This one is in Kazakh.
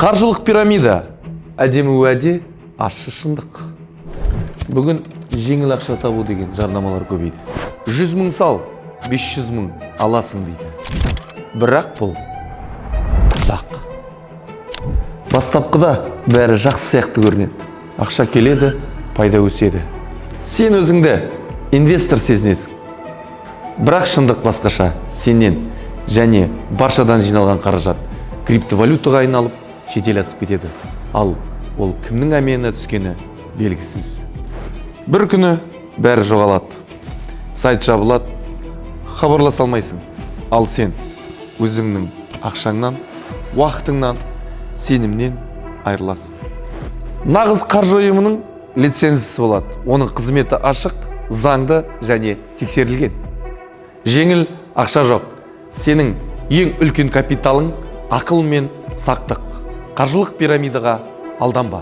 Қаржылық пирамида, әдемі уәде, ащы шындық. Бүгін жеңіл ақша табу деген жарнамалар көбейді. 100 мың сал, 500 мың аласың дейді. Бірақ бұл ұзақ. Бастапқыда бәрі жақсы сияқты көрінеді. Ақша келеді, пайда өседі. Сен өзіңді инвестор сезінесің. Бірақ шындық басқаша. Сенен және баршадан жиналған қаражат криптовалютаға айналып шетел асып кетеді. Ал ол кімнің әмиянына түскені белгісіз. Бір күні бәрі жоғалады. Сайт жабылады, хабарласа алмайсың. Ал сен өзіңнің ақшаңнан, уақытыңнан, сенімнен айырыласың. Нағыз қаржы ұйымының лицензиясы болады. Оның қызметі ашық, заңды және тексерілген. Жеңіл ақша жоқ. Сенің ең үлкен капиталың ақыл мен сақтық. Қаржылық пирамидаға алданба.